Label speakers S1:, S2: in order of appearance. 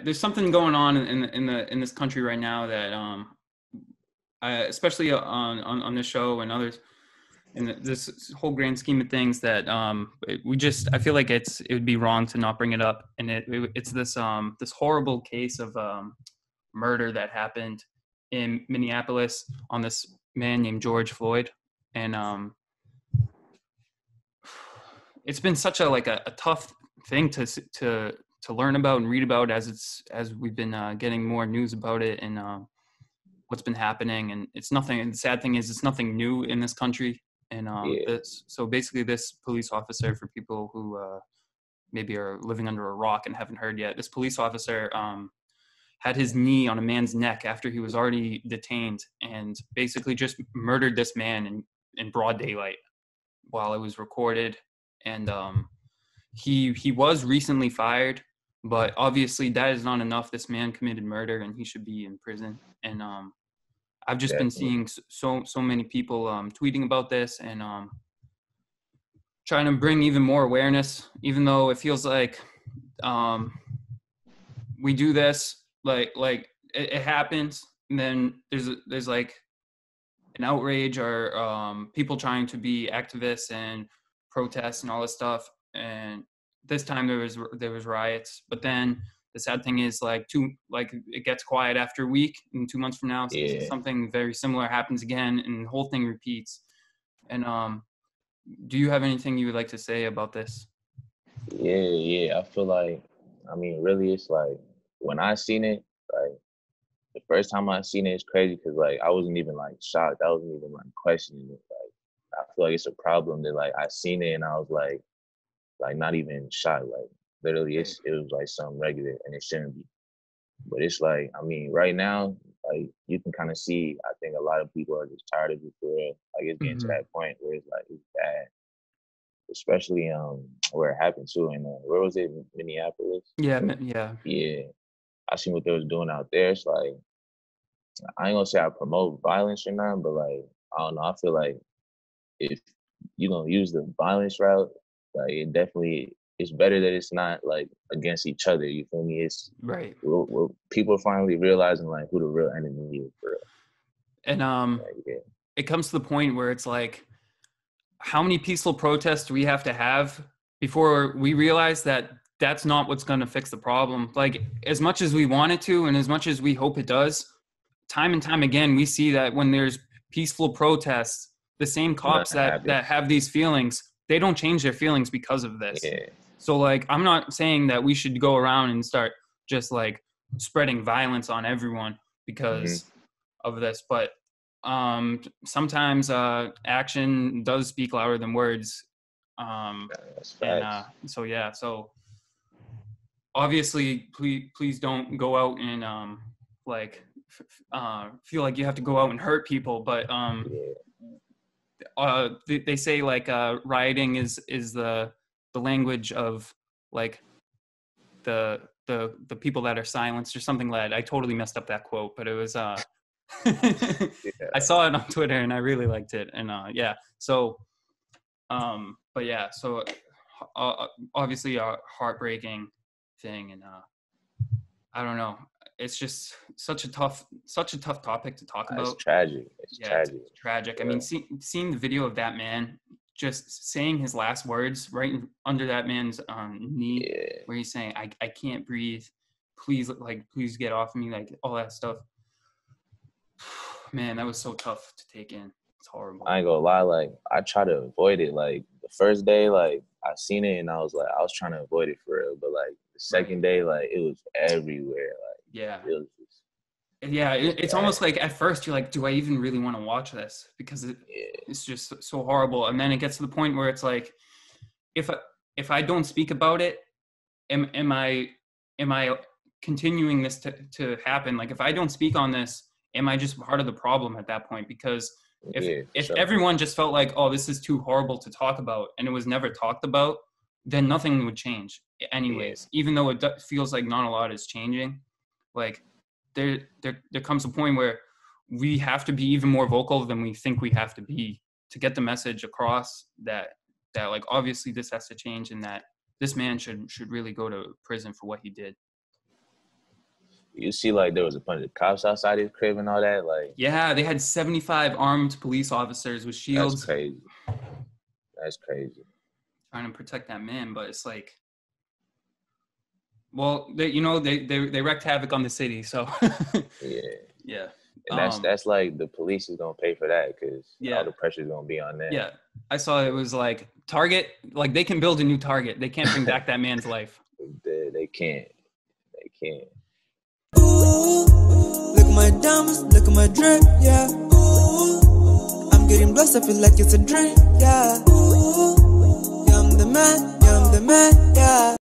S1: there's something going on in this country right now that especially on this show and others in this whole grand scheme of things that I feel like it would be wrong to not bring it up, and it's this horrible case of murder that happened in Minneapolis on this man named George Floyd, and it's been such a tough thing to learn about and read about as we've been getting more news about it and what's been happening. And it's nothing. And the sad thing is, it's nothing new in this country. And so basically, this police officer, for people who maybe are living under a rock and haven't heard yet, this police officer had his knee on a man's neck after he was already detained, and basically just murdered this man in broad daylight while it was recorded. And he was recently fired, but obviously that is not enough. This man committed murder, and he should be in prison. And I've just been seeing so many people tweeting about this and trying to bring even more awareness, even though it feels like we do this like it happens, and then there's like an outrage or people trying to be activists and protests and all this stuff. And this time there was riots, but then the sad thing is it gets quiet after a week, and 2 months from now something very similar happens again, and the whole thing repeats. And do you have anything you would like to say about this?
S2: I feel like, I mean, really, it's like when I seen it, like the first time I seen it, it's crazy because like I wasn't even like shocked. I wasn't even like questioning it. Like I feel like it's a problem that like I seen it and I was like not even shocked. Like literally, it was like something regular, and it shouldn't be. But it's like, I mean, right now, like you can kind of see. I think a lot of people are just tired of it for real. Like it's getting to that point where it's like it's bad, especially where it happened too. And where was it? Minneapolis.
S1: Yeah.
S2: I seen what they was doing out there. It's like I ain't gonna say I promote violence or nothing, but like I don't know. I feel like if you gonna use the violence route, like it definitely it's better that it's not like against each other. You feel me? It's
S1: right.
S2: People are finally realizing like who the real enemy is for real.
S1: And it comes to the point where it's like, how many peaceful protests do we have to have before we realize that that's not what's going to fix the problem? Like, as much as we want it to, and as much as we hope it does, time and time again, we see that when there's peaceful protests, the same cops that have these feelings, they don't change their feelings because of this.
S2: Yeah.
S1: So like, I'm not saying that we should go around and start just like spreading violence on everyone because of this, but sometimes action does speak louder than words. So obviously please don't go out and feel like you have to go out and hurt people, but they say like rioting is the language of like the people that are silenced or something like that. I totally messed up that quote, but it was I saw it on Twitter and I really liked it. And obviously a heartbreaking thing. And I don't know, it's just such a tough topic to talk about.
S2: It's tragic. It's
S1: tragic. Yeah. I mean, seeing the video of that man just saying his last words right under that man's knee, where he's saying, I can't breathe, please get off me, like all that stuff. Man, that was so tough to take in. It's horrible.
S2: I ain't gonna lie, like I try to avoid it. Like the first day, like I seen it and I was trying to avoid it for real. But like the second day, like it was everywhere. Like it was just,
S1: it's almost like at first you're like, do I even really want to watch this? Because it's just so horrible. And then it gets to the point where it's like, if I don't speak about it, am I continuing this to happen? Like if I don't speak on this, am I just part of the problem at that point? Because if everyone just felt like, oh, this is too horrible to talk about, and it was never talked about, then nothing would change anyways. Even though it feels like not a lot is changing, like there comes a point where we have to be even more vocal than we think we have to be to get the message across that like obviously this has to change, and that this man should really go to prison for what he did.
S2: You see, like, there was a bunch of cops outside his crib and all that. Like,
S1: Yeah, they had 75 armed police officers with shields.
S2: That's crazy. That's crazy.
S1: Trying to protect that man, but it's like, well, they wreaked havoc on the city, so
S2: Yeah.
S1: Yeah.
S2: And that's like the police is gonna pay for that because
S1: Yeah.
S2: all the pressure is gonna be on them.
S1: Yeah. I saw it was like Target, like they can build a new Target. They can't bring back that man's life.
S2: They can't. They can't.
S3: Ooh, look at my diamonds, look at my drip, yeah. Ooh, I'm getting blessed, I feel like it's a dream, yeah. Ooh, yeah, I'm the man, yeah.